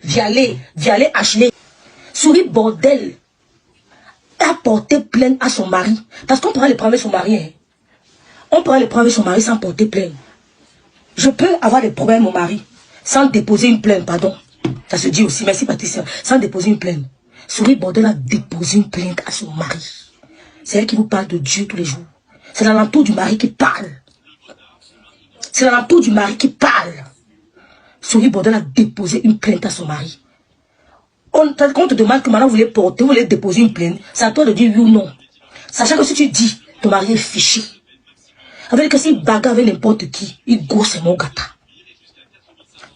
Vialer Ashley. Souris bordel a porté plainte à son mari. Parce qu'on pourrait le prendre avec son mari. Hein. On pourrait le prendre avec son mari sans porter plainte. Je peux avoir des problèmes mon mari sans déposer une plainte, pardon. Ça se dit aussi, merci Patricia, sans déposer une plainte. Souris bordel a déposé une plainte à son mari. C'est elle qui vous parle de Dieu tous les jours. C'est l'alentour du mari qui parle. C'est l'alentour du mari qui parle. Souris bordel a déposé une plainte à son mari. On te demande que maintenant vous voulez porter, vous voulez déposer une plainte. C'est à toi de dire oui ou non. Sachant que si tu dis, ton mari est fiché. Avec que s'il bagarre avec n'importe qui, il gosse mon gâteau.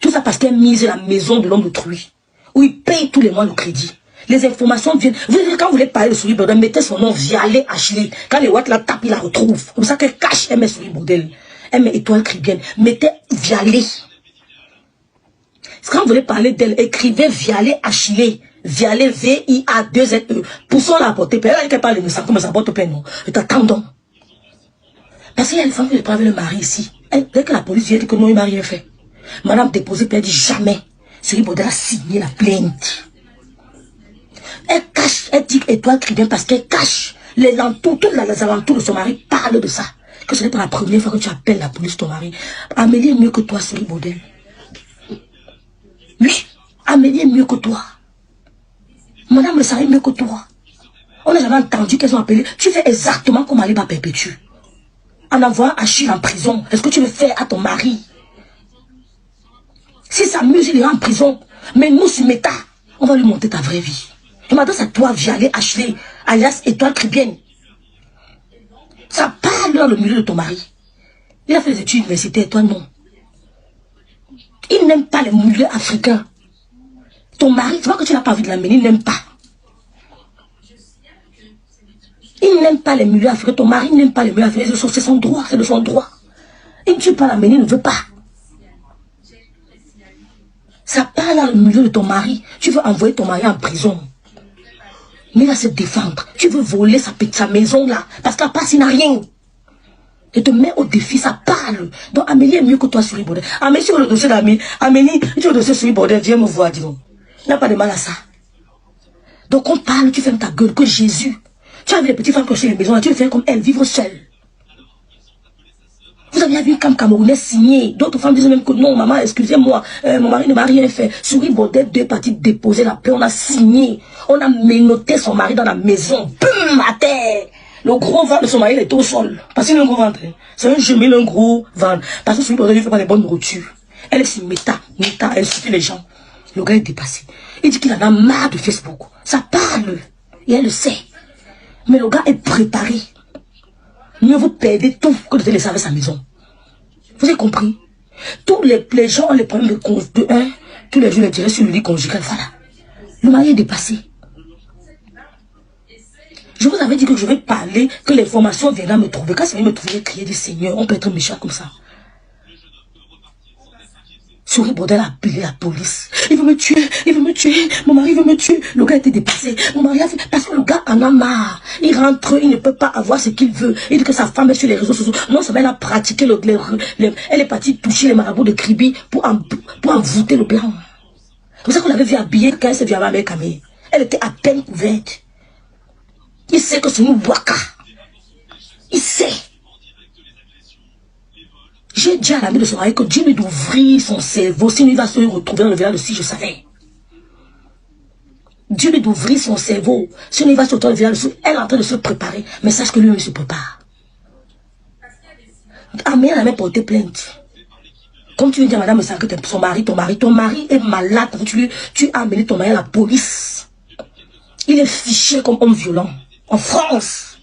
Tout ça parce qu'elle mise la maison de l'homme d'autrui. Où il paye tous les mois le crédit. Les informations viennent. Vous voyez, quand vous voulez parler de Souris Bordel, mettez son nom Vialer Ashley. Quand les Watt la tapent, il la retrouve. Comme ça qu'elle cache, elle met Souris Bordel. Elle met étoile cribienne. Mettez Vialer. Quand vous voulez parler d'elle, écrivez Vialer Ashley. Vialer V-I-A-2-Z-E. Poussons la portée. Elle qu'elle parle de ça, comme ça porte plein, non. Je t'attends donc. Parce qu'il y a une femme qui parle avec le mari ici. Dès que la police vient dire que non, il m'a rien fait. Madame déposée, elle dit jamais. Souris Bordel a signé la plainte. Elle cache, elle dit étoile cribienne parce qu'elle cache les alentours, tous les alentours de son mari parlent de ça. Que ce n'est pas la première fois que tu appelles la police ton mari. Amélie est mieux que toi, Souris Bordel. Oui, Amélie est mieux que toi. Madame le savait mieux que toi. On n'a jamais entendu qu'elles ont appelé. Tu fais exactement comme Aliba Perpétue. En envoyant Achille en prison. Est-ce que tu le fais à ton mari? Si ça s'amuse, il est en prison. Mais nous, sur Meta, on va lui monter ta vraie vie. Et maintenant, c'est à toi, Vialer Ashley, alias étoile cribienne. Ça parle dans le milieu de ton mari. Il a fait des études universitaires, toi non. Il n'aime pas les milieux africains. Ton mari, tu vois que tu n'as pas envie de l'amener, il n'aime pas. Il n'aime pas les milieux africains. Ton mari n'aime pas les milieux africains. C'est son droit, c'est de son droit. Il ne tue pas l'amener, il ne veut pas. Ça parle dans le milieu de ton mari. Tu veux envoyer ton mari en prison. Mais il va se défendre. Tu veux voler sa maison là. Parce qu'à part, il n'a rien. Et te mets au défi, ça parle. Donc Amélie est mieux que toi, Souris Bordel. Amélie, sur le dossier d'Amélie. Amélie, tu as le dossier Souris Bordel, viens me voir, dis donc. Il n'a pas de mal à ça. Donc on parle, tu fermes ta gueule, que Jésus. Tu as vu les petites femmes cocher les maisons là, tu veux faire comme elles, vivre seule. Vous avez vu comme Camerounais signé. D'autres femmes disent même que non, maman, excusez-moi, mon mari ne m'a rien fait. Souris Bordel, 2 parties déposées la paix, on a signé. On a menotté son mari dans la maison. Boum, à terre. Le gros ventre de son mari, il est au sol. Parce qu'il a un gros ventre. C'est un jumel, un gros ventre. Parce que Souris Bordel ne fait pas les bonnes nourritures. Elle est sur Meta, elle suffit les gens. Le gars est dépassé. Il dit qu'il en a marre de Facebook. Ça parle. Et elle le sait. Mais le gars est préparé. Mieux vous perdez tout que de te laisser avec sa maison. Vous avez compris? Tous les gens ont les problèmes de un. Tous les jours, les tirés sur le lit conjugal. Voilà. Le mari est dépassé. Je vous avais dit que je vais parler, que l'information viendra me trouver. Quand ça vient me trouver, crier du Seigneur, on peut être méchant comme ça. Souris Bordel a appelé la police. Il veut me tuer, mon mari veut me tuer. Le gars était dépassé. Mon mari a fait, parce que le gars en a marre. Il rentre, il ne peut pas avoir ce qu'il veut. Il dit que sa femme est sur les réseaux sociaux. Non, ça va, elle a pratiqué elle est partie toucher les marabouts de Kribi pour envoûter le blanc. C'est pour ça qu'on l'avait vu habillée quand elle s'est vue avec Camille. Elle était à peine couverte. Il sait que c'est une waka. Il sait. J'ai dit à l'ami de son mari que Dieu lui doit ouvrir son cerveau. Sinon il va se retrouver dans le village de si je savais. Dieu lui doit ouvrir son cerveau. Sinon il va se retrouver dans le village de elle est en train de se préparer. Mais sache que lui-même se prépare. Amé n'a même porté plainte. Comme tu veux dire à madame que ton mari est malade. Tu as amené ton mari à la police. Il est fiché comme homme violent. En France.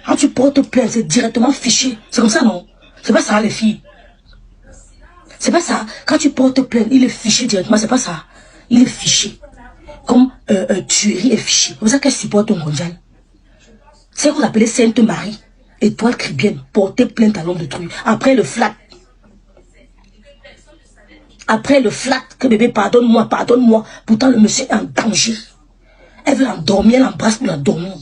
Quand tu portes plainte, c'est directement fiché. C'est comme ça, non? C'est pas ça, les filles. C'est pas ça. Quand tu portes plainte, il est fiché directement. C'est pas ça. Il est fiché. Comme tuerie est fiché. C'est pour ça qu'elle supporte au mondial. C'est ce que vous appelez Sainte Marie. Étoile cribienne. Porter plainte à l'homme de truie. Après le flat. Après le flat. Que bébé, pardonne-moi, pardonne-moi. Pourtant, le monsieur est en danger. Elle veut l'endormir, elle l'embrasse pour l'endormir.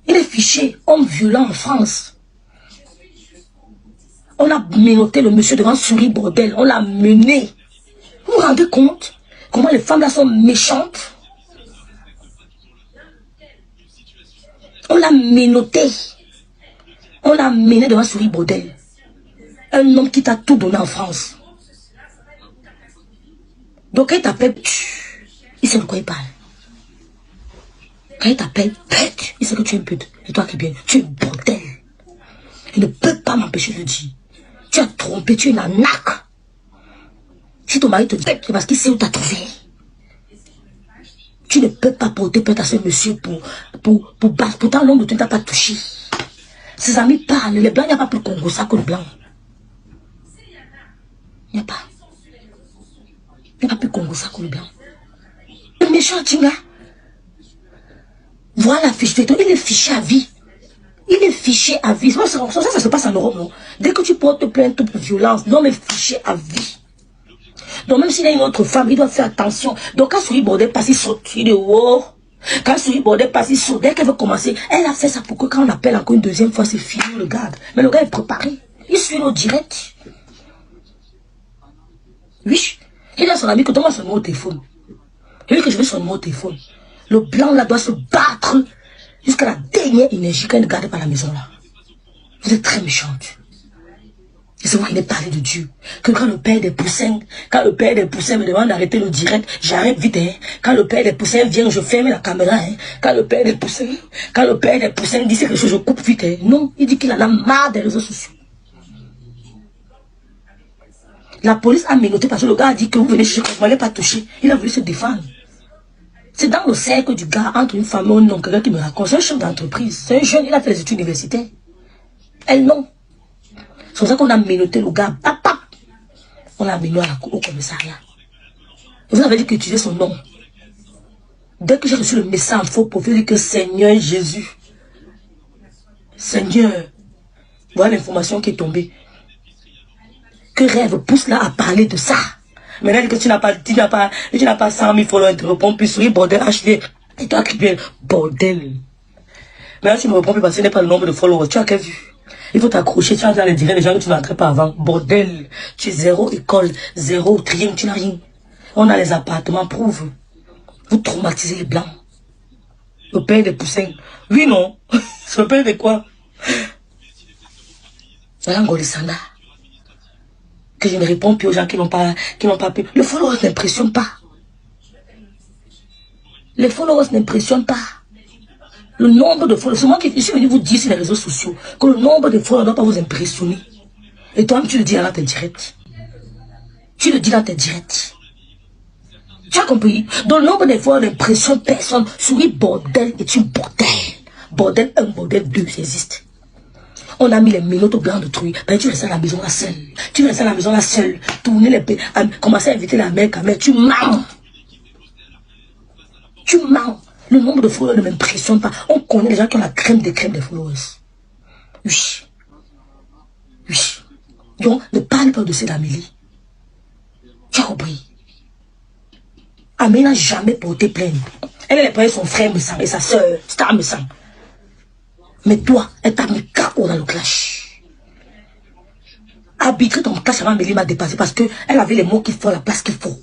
Il est fiché. Homme violent en France. On a menotté le monsieur devant Souris Bordel. On l'a mené. Vous vous rendez compte comment les femmes là sont méchantes? On l'a menotté. On l'a mené devant Souris Bordel. Un homme qui t'a tout donné en France. Donc quand il t'appelle, il sait de quoi il parle. Quand il t'appelle pute, il sait que tu es une pute. Et toi qui viens, tu es un bordel. Il ne peut pas m'empêcher de le dire. Tu as trompé, tu es une arnaque. Si ton mari te dit, c'est parce qu'il sait où t'as trouvé. Tu ne peux pas porter plainte à ce monsieur pour battre. Pourtant, l'homme de tu ne t'a pas touché. Ses amis parlent. Les blancs, il n'y a pas plus Congo ça que le blanc. Il n'y a pas. Il n'y a pas plus Congo ça que le blanc. Le méchant Tinga. Voilà la fiche de toi. Il est fiché à vie. Il est fiché à vie. Ça se passe en Europe, non? Dès que tu portes plainte pour violence, l'homme est fiché à vie. Donc même s'il a une autre femme, il doit faire attention. Donc quand Souris Bordel passe, il saute. Il est wow. Quand Souris Bordel passe, il saute. Dès qu'elle veut commencer, elle a fait ça pour que quand on appelle encore une deuxième fois, c'est fini, le garde. Mais le gars est préparé. Il suit le direct. Oui. Il a son ami que donne-moi son numéro de téléphone. Il dit que je veux son numéro de téléphone. Le blanc là doit se battre jusqu'à la dernière énergie qu'elle ne garde pas à la maison là. Vous êtes très méchante. Et c'est vous qui n'avez parlé de Dieu. Que quand le père des poussins, me demande d'arrêter le direct, j'arrête vite. Hein. Quand le père des poussins vient, je ferme la caméra. Hein. Quand le père des poussins dit quelque chose, je coupe vite. Hein. Non, il dit qu'il en a marre des réseaux sociaux. La police a menotté parce que le gars a dit que vous venez chercher, que vous ne m'avez pas touché. Il a voulu se défendre. C'est dans le cercle du gars, entre une femme et un homme, quelqu'un qui me raconte. C'est un chef d'entreprise. C'est un jeune, il a fait les études universitaires. Elle, non. C'est pour ça qu'on a menotté le gars. Papa. On l'a amené au commissariat. Vous avez dit qu'il utilisait son nom. Dès que j'ai reçu le message en faux profil, il dit que Seigneur Jésus. Seigneur. Voilà l'information qui est tombée. Que rêve pousse là à parler de ça. Maintenant que tu n'as pas 100 000 followers, tu réponds plus, oui, bordel, HD. Et toi qui viens, bordel. Maintenant tu ne réponds plus parce que ce n'est pas le nombre de followers. Tu as qu'à vu. Il faut t'accrocher, tu as dans les directs des gens que tu n'entrais pas avant. Bordel. Tu es zéro école, zéro triangle, tu n'as rien. On a les appartements, prouve. Vous traumatisez les blancs. Le père des poussins. Oui, non. C'est le père de quoi? L'Angolisana. Que je ne réponds plus aux gens qui n'ont pas pu. Les followers n'impressionnent pas. Les followers n'impressionnent pas. Le nombre de followers, c'est moi qui suis venu vous dire sur les réseaux sociaux que le nombre de followers ne doit pas vous impressionner. Et toi-même, tu le dis dans tes directs. Tu le dis dans tes directs. Tu as compris? Donc le nombre de followers n'impressionne personne. Souris Bordel est une bordel. Bordel 1, bordel 2, ça existe. On a mis les menottes au blanc de truie. Ben, tu restes à la maison là seule. Tu restes à la maison là seule. Tourner les pays. Commencer à inviter la mère, quand même. Tu mens. Tu mens. Le nombre de followers ne m'impressionne pas. On connaît les gens qui ont la crème des followers. Oui. Oui. Donc, ne parle pas de cette Amélie. Tu as compris? Amélie n'a jamais porté plainte. Elle est son frère me sent et sa soeur, Star me sent. Mais toi, elle t'a mis KO dans le clash. Arbitrer ton clash avant Amélie m'a dépassé parce qu'elle avait les mots qu'il faut à la place qu'il faut.